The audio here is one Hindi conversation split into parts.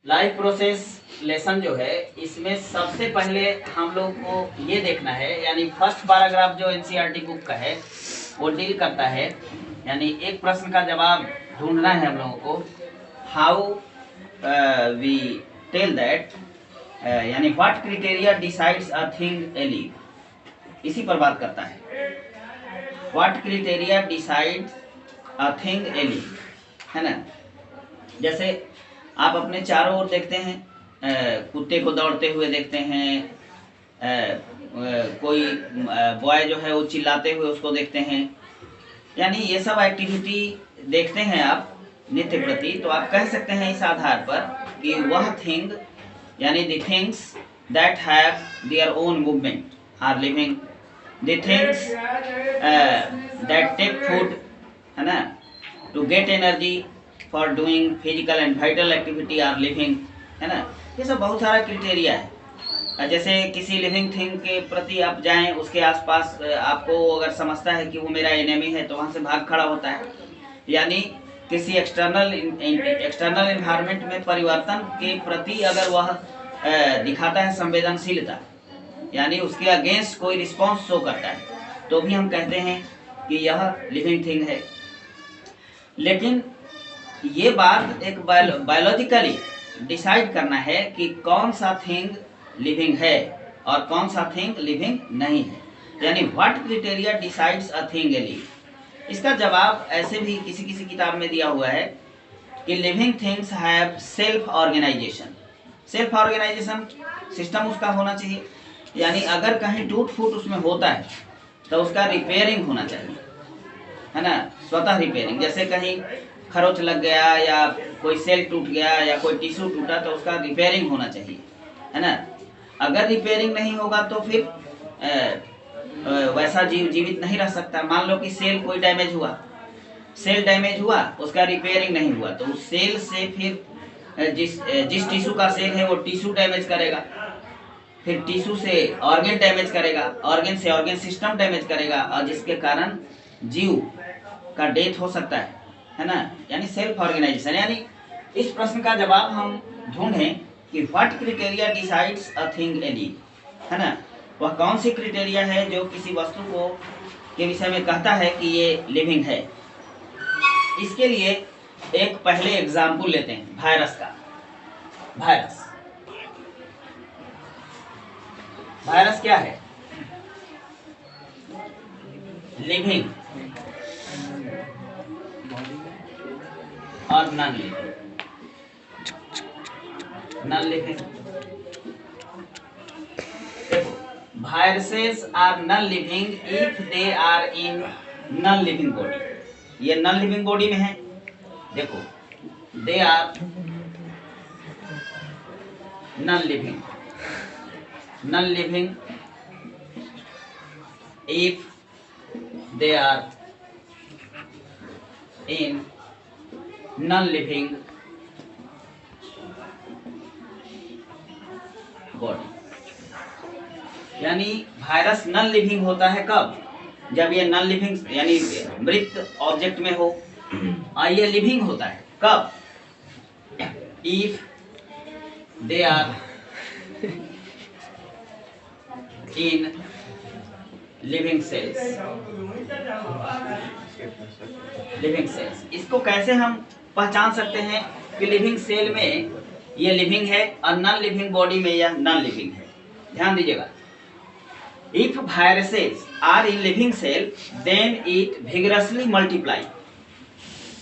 लाइफ प्रोसेस लेसन जो है इसमें सबसे पहले हम लोग को ये देखना है, यानी फर्स्ट पैराग्राफ जो एनसीईआरटी बुक का है वो डील करता है, यानी एक प्रश्न का जवाब ढूंढना है हम लोगों को। हाउ वी टेल दैट, यानी what criteria decides a thing a leaf, इसी पर बात करता है। What criteria decides a thing a leaf, है ना। जैसे आप अपने चारों ओर देखते हैं, कुत्ते को दौड़ते हुए देखते हैं, कोई बॉय जो है वो चिल्लाते हुए उसको देखते हैं, यानी ये सब एक्टिविटी देखते हैं आप नित्य प्रति। तो आप कह सकते हैं इस आधार पर कि वह थिंग, यानी the things that have their own movement are living, the things that take food, है ना, to get energy for doing physical and vital activity are living, है ना। ये सब बहुत सारा क्राइटेरिया है। जैसे किसी लिविंग थिंग के प्रति आप जाएं, उसके आसपास आपको अगर समझता है कि वो मेरा एनिमी है तो वहाँ से भाग खड़ा होता है। यानी किसी एक्सटर्नल एनवायरनमेंट में परिवर्तन के प्रति अगर वह दिखाता है संवेदनशीलता, यानी उसके अगेंस्ट कोई रिस्पॉन्स शो करता है, तो भी हम कहते हैं कि यह लिविंग थिंग है। लेकिन ये बात एक बायोलॉजिकली डिसाइड करना है कि कौन सा थिंग लिविंग है और कौन सा थिंग लिविंग नहीं है, यानी what criteria decides a thing A live. इसका जवाब ऐसे भी किसी किसी किताब में दिया हुआ है कि living things have self organisation. Self organisation system उसका होना चाहिए, यानी अगर कहीं टूट फूट उसमें होता है तो उसका रिपेयरिंग होना चाहिए, है ना, स्वतः रिपेयरिंग। जैसे कहीं खरोच लग गया या कोई सेल टूट गया या कोई टिश्यू टूटा तो उसका रिपेयरिंग होना चाहिए, है ना। अगर रिपेयरिंग नहीं होगा तो फिर वैसा जीव जीवित नहीं रह सकता। मान लो कि सेल कोई डैमेज हुआ, सेल डैमेज हुआ, उसका रिपेयरिंग नहीं हुआ, तो उस सेल से फिर जिस टिश्यू का सेल है वो टिश्यू डैमेज करेगा, फिर टिश्यू से ऑर्गन डैमेज करेगा, ऑर्गन से ऑर्गन सिस्टम डैमेज करेगा, और जिसके कारण जीव का डेथ हो सकता है ना। यानी सेल्फ ऑर्गेनाइजेशन। यानी इस प्रश्न का जवाब हम ढूंढें कि what criteria decides a thing A live, है ना, वह कौन सी क्राइटेरिया है जो किसी वस्तु को के विषय में कहता है कि ये लिविंग है। इसके लिए एक पहले एग्जाम्पल लेते हैं वायरस का। वायरस क्या है? लिविंग और नॉन लिविंग। नॉन लिविंग, देखो, viruses are non living if they are in non living body. ये नॉन लिविंग बॉडी में है, देखो, they are non living if they are in non-living body. यानी वायरस नॉन लिविंग होता है कब? जब ये नॉन लिविंग यानी मृत ऑब्जेक्ट में हो। ये लिविंग होता है कब? If they are in living cells. Living cells, इसको कैसे हम पहचान सकते हैं कि लिविंग सेल में ये लिविंग है और नॉन लिविंग बॉडी में यह नॉन लिविंग है? ध्यान दीजिएगा, if viruses are in living cell then it vigorously multiply.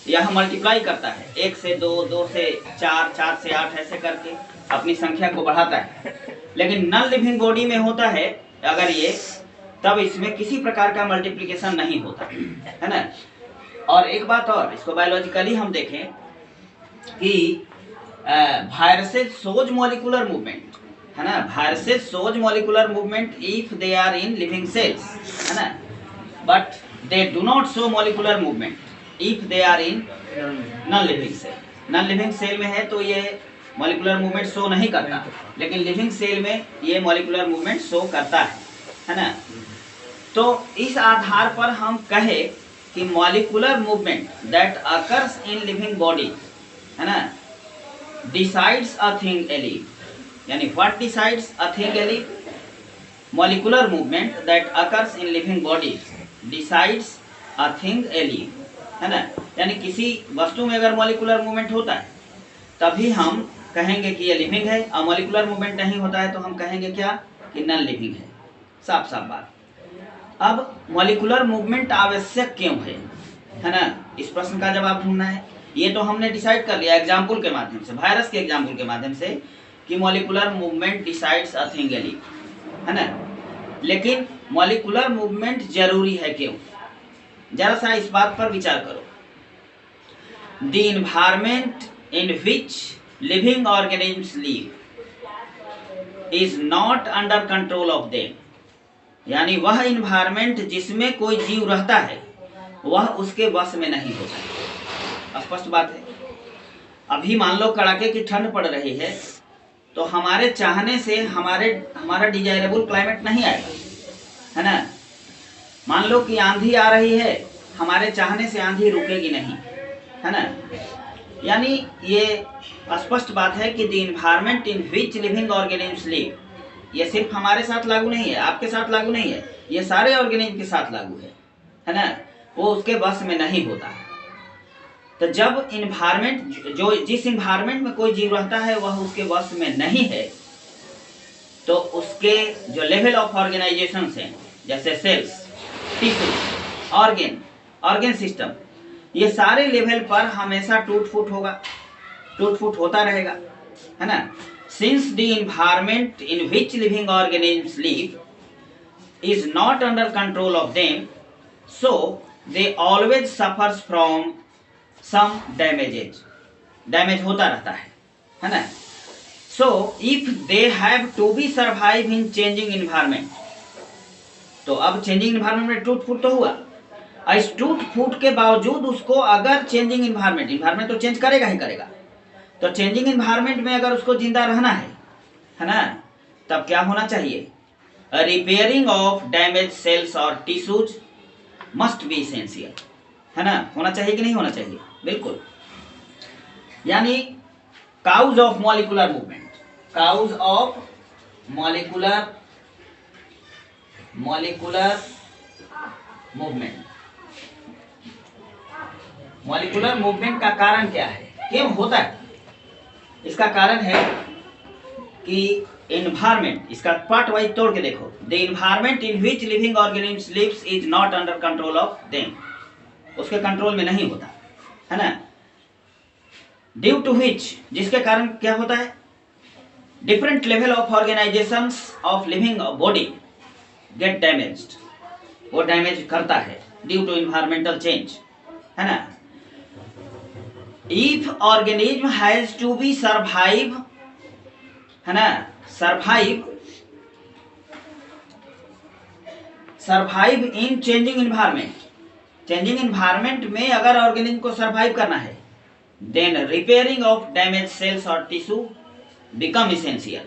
यह मल्टीप्लाई करता है, 1 से 2, 2 से 4, 4 से 8 ऐसे करके अपनी संख्या को बढ़ाता है। लेकिन नॉन लिविंग बॉडी में होता है अगर ये, तब इसमें किसी प्रकार का मल्टीप्लिकेशन नहीं होता, है ना। और एक बात और, इसको बायोलॉजिकली हम देखें कि वायरसेस शोज मॉलिक्यूलर मूवमेंट, है ना। Viruses shows molecular movement if they are in living cells, है ना, but they do not show molecular movement if they are in non living cell. Non living cell में है तो ये मॉलिक्यूलर मूवमेंट शो नहीं करता, लेकिन लिविंग सेल में ये मॉलिक्यूलर मूवमेंट शो करता है ना। तो इस आधार पर हम कहे कि molecular movement that occurs in living body, है ना, डिसाइड्स अ थिंग एलिव, यानी what decides a thing alive, molecular movement that occurs in living bodies decides a thing alive, है ना। यानी किसी वस्तु में अगर मॉलिक्यूलर मूवमेंट होता है तभी हम कहेंगे कि ये लिविंग है, और मॉलिक्यूलर मूवमेंट नहीं होता है तो हम कहेंगे क्या, कि नॉन लिविंग है। साफ साफ बात। अब मॉलिक्यूलर मूवमेंट आवश्यक क्यों है ना, इस प्रश्न का जवाब ढूंढना है। ये तो हमने डिसाइड कर लिया एग्जाम्पल के माध्यम से, वायरस के एग्जाम्पल के माध्यम से, कि molecular movement decides a thing alive, है ना। लेकिन मॉलिक्यूलर मूवमेंट जरूरी है क्यों, जरा सा इस बात पर विचार करो। The environment in which living organisms live is not under control of them, यानी वह इन्वायरमेंट जिसमें कोई जीव रहता है वह उसके वश में नहीं होता। स्पष्ट बात है। अभी मान लो कड़ाके की ठंड पड़ रही है तो हमारे चाहने से हमारा डिजायरेबल क्लाइमेट नहीं आएगा, है ना। मान लो कि आंधी आ रही है, हमारे चाहने से आंधी रुकेगी नहीं, है ना। यानी ये स्पष्ट बात है कि the environment in which living organisms live, ये सिर्फ हमारे साथ लागू नहीं है, आपके साथ लागू नहीं है, ये सारे ऑर्गेनिज्म के साथ लागू है ना। वो उसके बस में नहीं होता। तो जब इन्वायरमेंट, जो जिस इन्वायरमेंट में कोई जीव रहता है वह उसके वश में नहीं है, तो उसके जो लेवल ऑफ ऑर्गेनाइजेशन हैं, जैसे सेल्स, टिश्यू, ऑर्गन सिस्टम, ये सारे लेवल पर हमेशा टूट फूट होता रहेगा, है ना। Since the environment in which living organisms live is not under control of them, so they always suffers from some damage होता रहता है ना। So if they have to be survive in changing environment, तो अब चेंजिंग इन्वायरमेंट में टूट फूट तो हुआ, इस टूट फूट के बावजूद उसको अगर चेंजिंग इन्वायरमेंट तो चेंज करेगा ही करेगा, तो चेंजिंग इन्वायरमेंट में अगर उसको जिंदा रहना है ना, तब क्या होना चाहिए, रिपेयरिंग ऑफ डैमेज सेल्स और टिश्यूज मस्ट बी एसेंशियल, है ना। होना चाहिए कि नहीं होना चाहिए, बिल्कुल। यानी cause of molecular movement, cause of molecular movement, molecular movement का कारण क्या है, क्यों होता है। इसका कारण है कि इन्वायरमेंट, इसका पार्ट वाइज तोड़ के देखो। The environment in which living organisms lives is not under control of them, उसके कंट्रोल में नहीं होता, है ना। ड्यू टू विच, जिसके कारण क्या होता है, different level of organisations of living body get damaged, वो डैमेज करता है ड्यू टू इन्वायरमेंटल चेंज, है ना। If organism has to be survive, है ना, survive in changing environment, changing environment में अगर ऑर्गेनिज्म को सर्वाइव करना है, then repairing of damage cells और टिश्यू बिकम इसेंशियल,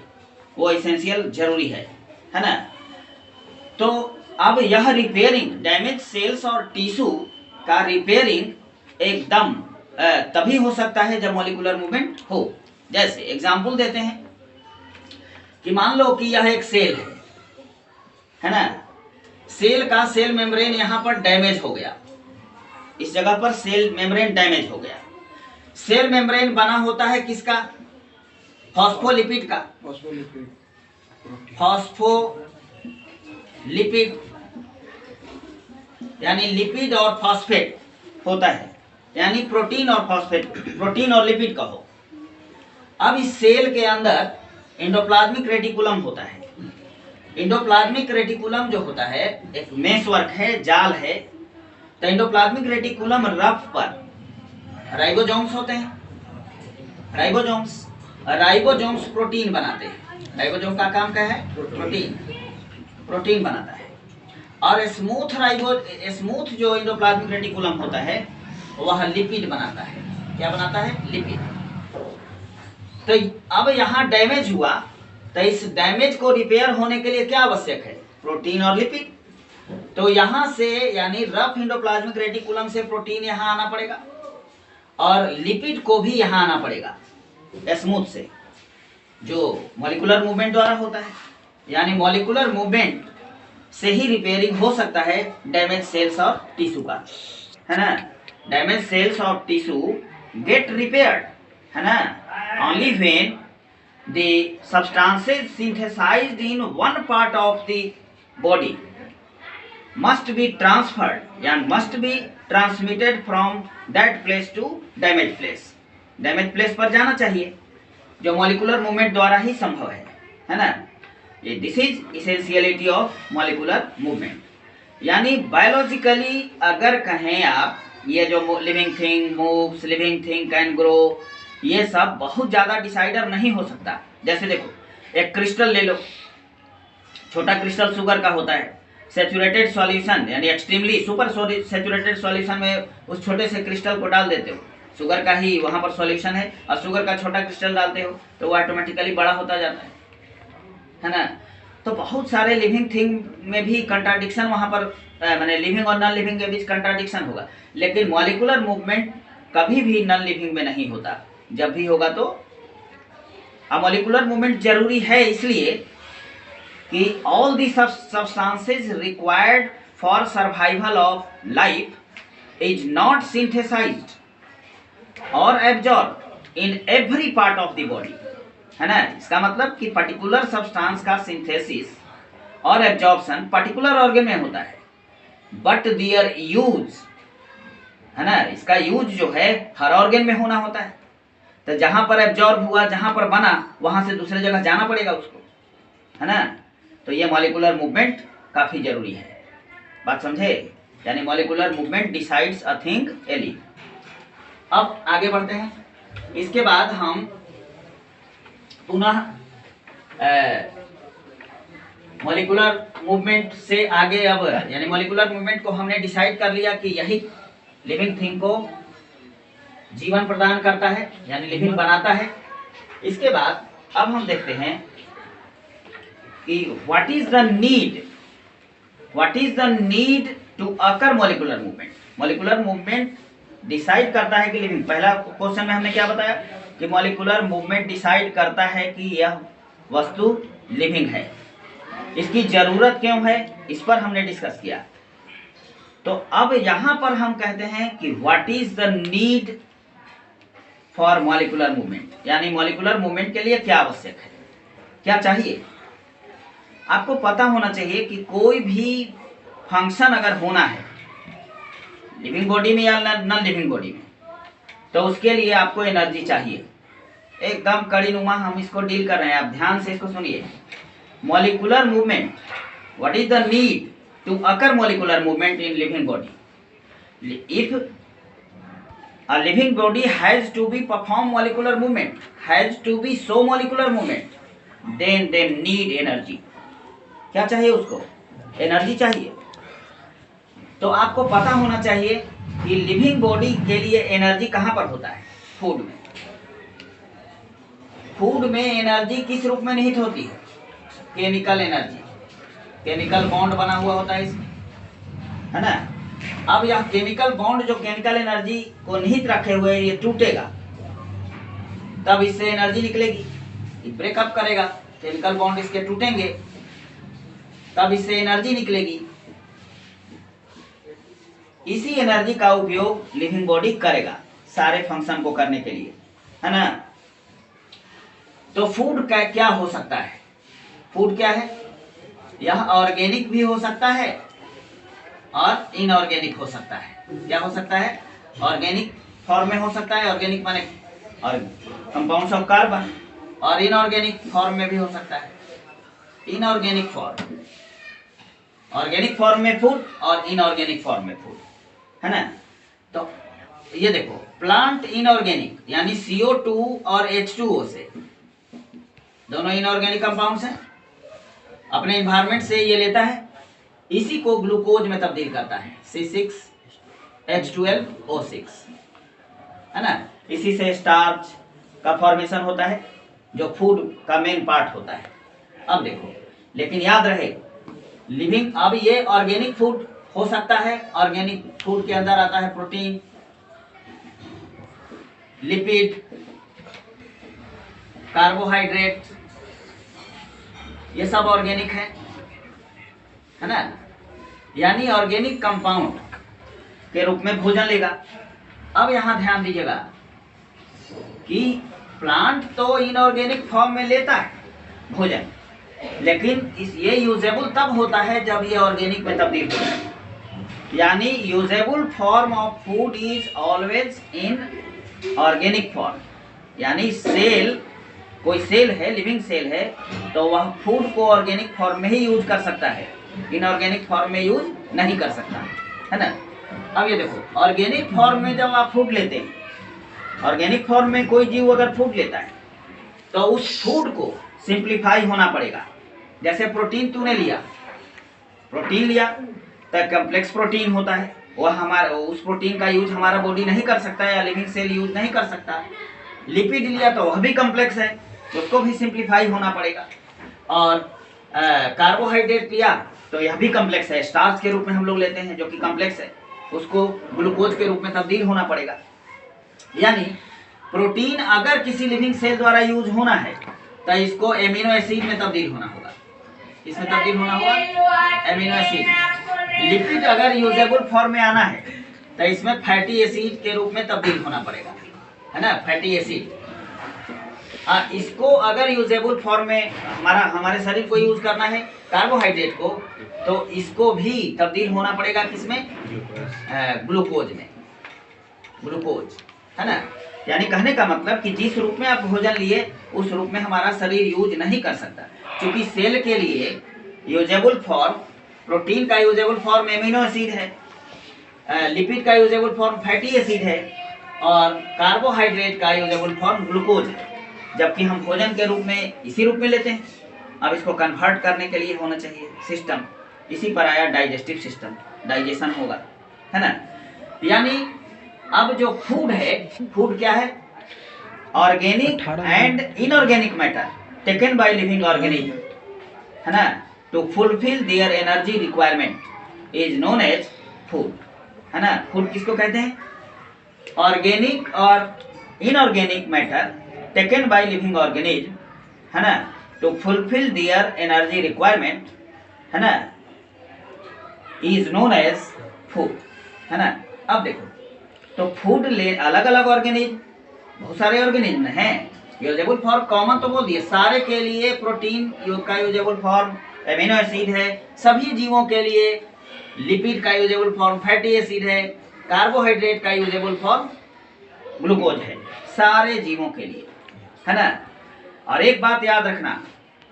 वो इसेंशियल जरूरी है ना। तो अब यह रिपेयरिंग, डैमेज सेल्स और टिश्यू का रिपेयरिंग एकदम तभी हो सकता है जब मॉलिक्यूलर मूवमेंट हो। जैसे एग्जांपल देते हैं कि मान लो कि यह एक सेल है ना, सेल का सेल मेम्ब्रेन यहाँ पर डैमेज हो गया, इस जगह पर सेल मेम्ब्रेन डैमेज हो गया। सेल मेम्ब्रेन बना होता है किसका, फॉस्फोलिपिड का, फॉस्फोलिपिड यानी लिपिड और फॉस्फेट होता है, यानी प्रोटीन और फॉस्फेट, प्रोटीन और लिपिड का हो। अब इस सेल के अंदर एंडोप्लाज्मिक रेटिकुलम होता है। एंडोप्लाज्मिक रेटिकुलम जो होता है एक मेशवर्क है, जाल है। तो एंडोप्लाज्मिक रेटिकुलम रफ पर राइबोसोम्स होते हैं, राइबोसोम्स प्रोटीन बनाते हैं। राइबोसोम का काम क्या है, प्रोटीन बनाता है। और स्मूथ जो एंडोप्लाज्मिक रेटिकुलम होता है वह लिपिड बनाता है। क्या बनाता है, लिपिड। तो अब यहाँ डैमेज हुआ, तो इस डैमेज को रिपेयर होने के लिए क्या आवश्यक है, प्रोटीन और लिपिड। तो यहाँ से यानी रफ एंडोप्लाज्मिक रेटिकुलम से प्रोटीन यहाँ आना पड़ेगा और लिपिड को भी यहाँ आना पड़ेगा, स्मूथ से, जो मॉलिक्यूलर मूवमेंट द्वारा होता है। यानी मॉलिक्यूलर मूवमेंट से ही रिपेयरिंग हो सकता है डैमेज सेल्स और टिश्यू का, है ना। Damage cells of tissue get repaired, है ना, only when the substances synthesised in one part of the body must be transferred या must be transmitted from that place to damaged place। Damage place पर जाना चाहिए, जो मॉलिक्यूलर मूवमेंट द्वारा ही संभव है ना। ये this is essentiality of molecular movement. यानी बायोलॉजिकली अगर कहें आप, ये जो living thing moves, living thing can grow, ये सब बहुत ज़्यादा डिसाइडर नहीं हो सकता। जैसे देखो एक क्रिस्टल ले लो, छोटा क्रिस्टल शुगर का होता है, सेचुरेटेड सॉल्यूशन यानी एक्सट्रीमली सुपर सेचुरेटेड सॉल्यूशन में उस छोटे से क्रिस्टल को डाल देते हो, शुगर का ही वहाँ पर सॉल्यूशन है, और शुगर का छोटा क्रिस्टल डालते हो तो वो ऑटोमेटिकली बड़ा होता जाता है ना। तो बहुत सारे लिविंग थिंग में भी कंट्राडिक्शन वहाँ पर, माने लिविंग और नॉन लिविंग के बीच कंट्राडिक्शन होगा, लेकिन मॉलिक्यूलर मूवमेंट कभी भी नॉन लिविंग में नहीं होता। जब भी होगा तो मॉलिक्यूलर मूवमेंट जरूरी है, इसलिए कि all the substances required for survival of life is not synthesized or absorbed in every part of the body, है ना। इसका मतलब कि पर्टिकुलर सब्सटेंस का सिंथेसिस और एब्जॉर्प्शन पर्टिकुलर ऑर्गन में होता है, बट दियर यूज, है ना, इसका यूज जो है हर ऑर्गन में होना होता है। तो जहां पर एब्जॉर्ब हुआ, जहां पर बना, वहां से दूसरे जगह जाना पड़ेगा उसको, है ना। तो ये मॉलिक्यूलर मूवमेंट काफी जरूरी है, बात समझे। यानी molecular movement decides a thing ally. अब आगे बढ़ते हैं। इसके बाद हम पुनः मॉलिक्यूलर मूवमेंट से आगे, अब यानी मॉलिक्यूलर मूवमेंट को हमने डिसाइड कर लिया कि यही लिविंग थिंग को जीवन प्रदान करता है, यानी लिविंग बनाता है। इसके बाद अब हम देखते हैं कि what is the need to occur molecular movement. Molecular movement decide करता है कि लिविंग, पहला क्वेश्चन में हमने क्या बताया कि मॉलिक्यूलर मूवमेंट डिसाइड करता है कि यह वस्तु लिविंग है, इसकी जरूरत क्यों है, इस पर हमने डिस्कस किया। तो अब यहां पर हम कहते हैं कि what is the need for molecular movement, यानी मॉलिक्यूलर मूवमेंट के लिए क्या आवश्यक है, क्या चाहिए। आपको पता होना चाहिए कि कोई भी फंक्शन अगर होना है लिविंग बॉडी में या नॉन लिविंग बॉडी में, तो उसके लिए आपको एनर्जी चाहिए। एकदम कड़ी नुमा हम इसको डील कर रहे हैं, आप ध्यान से इसको सुनिए। Molecular movement, what is the need to occur molecular movement in living body. If a living body has to be perform molecular movement, has to be show molecular movement, then they need energy। क्या चाहिए उसको, एनर्जी चाहिए। तो आपको पता होना चाहिए कि लिविंग बॉडी के लिए एनर्जी कहां पर होता है, फूड में। फूड में एनर्जी किस रूप में निहित होती है, केमिकल एनर्जी, केमिकल बॉन्ड बना हुआ होता है इसमें, है ना। अब यह केमिकल बॉन्ड जो केमिकल एनर्जी को निहित रखे हुए ये टूटेगा, तब इससे एनर्जी निकलेगी, ब्रेकअप करेगा, केमिकल बॉन्ड इसके टूटेंगे, तब इससे एनर्जी निकलेगी। इसी एनर्जी का उपयोग लिविंग बॉडी करेगा सारे फंक्शन को करने के लिए, है ना। तो फूड का क्या हो सकता है, फूड क्या है, यह ऑर्गेनिक भी हो सकता है और इनऑर्गेनिक हो सकता है। क्या हो सकता है, ऑर्गेनिक फॉर्म में हो सकता है, ऑर्गेनिक माने और कंपाउंड्स ऑफ कार्बन, और इनऑर्गेनिक फॉर्म में भी हो सकता है। इनऑर्गेनिक फॉर्म, ऑर्गेनिक फॉर्म में फूड और इनऑर्गेनिक फॉर्म में फूड, है ना। तो ये देखो प्लांट इनऑर्गेनिक यानी CO2 और H2O से, दोनों इनऑर्गेनिक कंपाउंड्स हैं, अपने इन्वायरमेंट से ये लेता है, इसी को ग्लूकोज में तब्दील करता है, C6H12O6, है ना। इसी से स्टार्च का फॉर्मेशन होता है जो फूड का मेन पार्ट होता है। अब देखो, लेकिन याद रहे लिविंग, अब ये ऑर्गेनिक फूड हो सकता है, ऑर्गेनिक फूड के अंदर आता है प्रोटीन, लिपिड, कार्बोहाइड्रेट, ये सब ऑर्गेनिक है ना। यानी ऑर्गेनिक कंपाउंड के रूप में भोजन लेगा। अब यहाँ ध्यान दीजिएगा कि प्लांट तो इनऑर्गेनिक फॉर्म में लेता है भोजन, लेकिन ये यूजेबल तब होता है जब ये ऑर्गेनिक में तब्दील होता है। यानी usable form of food is always in organic form. यानी सेल, कोई सेल है, लिविंग सेल है, तो वह फूड को ऑर्गेनिक फॉर्म में ही यूज कर सकता है, इनऑर्गेनिक फॉर्म में यूज नहीं कर सकता है ना। अब ये देखो, ऑर्गेनिक फॉर्म में जब आप फूड लेते हैं, ऑर्गेनिक फॉर्म में कोई जीव अगर फूड लेता है तो उस फूड को सिंप्लीफाई होना पड़ेगा। जैसे प्रोटीन तूने लिया, प्रोटीन लिया तो कम्प्लेक्स प्रोटीन होता है, वह हमारा, उस प्रोटीन का यूज हमारा बॉडी नहीं कर सकता है या लिविंग सेल यूज नहीं कर सकता। लिपिड लिया तो वह भी कम्प्लेक्स है, उसको भी सिंप्लीफाई होना पड़ेगा। और कार्बोहाइड्रेट लिया तो यह भी कम्प्लेक्स है, स्टार्च के रूप में हम लोग लेते हैं जो कि कम्प्लेक्स है, उसको ग्लूकोज के रूप में तब्दील होना पड़ेगा। यानी प्रोटीन अगर किसी लिविंग सेल द्वारा यूज होना है तो इसको एमिनो एसिड में तब्दील होना होगा। इसमें तब्दील होना होगा एमिनो एसिड। लिपिड अगर यूजेबल फॉर्म में आना है तो इसमें फैटी एसिड के रूप में तब्दील होना पड़ेगा, है ना, फैटी एसिड। इसको अगर यूजेबल फॉर्म में हमारे शरीर को यूज करना है कार्बोहाइड्रेट को, तो इसको भी तब्दील होना पड़ेगा किसमें, ग्लूकोज में, ग्लूकोज, है ना। यानी कहने का मतलब कि जिस रूप में आप भोजन लिए उस रूप में हमारा शरीर यूज नहीं कर सकता, क्योंकि सेल के लिए यूजेबल फॉर्म, प्रोटीन का यूजेबल फॉर्म एमिनो एसिड है, लिपिड का यूजेबल फॉर्म फैटी एसिड है, और कार्बोहाइड्रेट का यूजेबल फॉर्म ग्लूकोज है, जबकि हम भोजन के रूप में इसी रूप में लेते हैं। अब इसको कन्वर्ट करने के लिए होना चाहिए सिस्टम, इसी पर आया डाइजेस्टिव सिस्टम, डाइजेशन होगा, है ना। यानी अब जो फूड है, फूड क्या है, organic and inorganic matter taken by living organism, है ना, to fulfil their energy requirement is known as food, है ना। फूड किसको कहते हैं, ऑर्गेनिक और inorganic matter taken by living organism, है ना, to fulfil their energy requirement, है ना, इज नोन एज फूड, है ना। अब देखो, तो फूड ले अलग अलग ऑर्गेनिज्म, बहुत सारे ऑर्गेनिज्म हैं। यूजेबल फॉर्म कॉमन तो बोल दिए, सारे के लिए प्रोटीन का यूजेबल फॉर्म एमिनो एसिड है, सभी जीवों के लिए लिपिड का यूजेबल फॉर्म फैटी एसिड है, कार्बोहाइड्रेट का यूजेबल फॉर्म ग्लूकोज है, सारे जीवों के लिए, है ना। और एक बात याद रखना,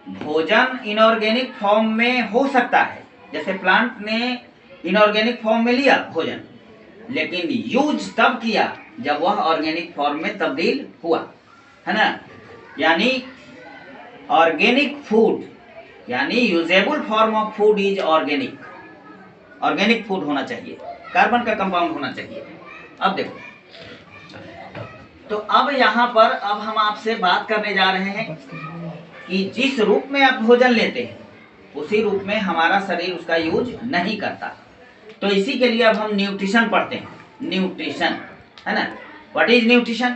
भोजन इनऑर्गेनिक फॉर्म में हो सकता है, जैसे प्लांट ने इनऑर्गेनिक फॉर्म में लिया भोजन, लेकिन यूज तब किया जब वह ऑर्गेनिक फॉर्म में तब्दील हुआ, है ना। यानी ऑर्गेनिक फूड, यानी usable form of food is organic, organic food होना चाहिए, कार्बन का कंपाउंड होना चाहिए। अब देखो, तो अब यहाँ पर अब हम आपसे बात करने जा रहे हैं कि जिस रूप में आप भोजन लेते हैं उसी रूप में हमारा शरीर उसका यूज नहीं करता। तो इसी के लिए अब हम न्यूट्रिशन पढ़ते हैं, न्यूट्रिशन, है ना। व्हाट इज न्यूट्रिशन,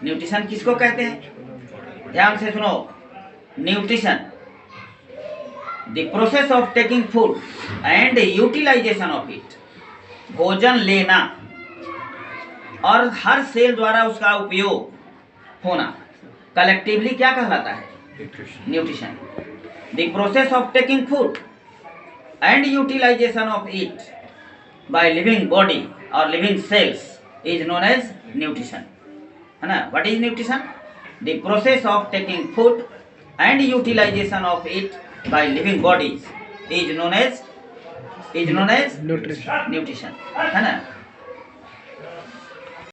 न्यूट्रिशन किसको कहते हैं, ध्यान से सुनो। Nutrition, the process of taking food and utilisation of it, भोजन लेना और हर सेल द्वारा उसका उपयोग होना, कलेक्टिवली क्या कहलाता है, nutrition. The process of taking food and utilization of it by living body or living cells is known as nutrition, है ना। what is nutrition, the process of taking food and utilization of it by living bodies is known as nutrition, है ना।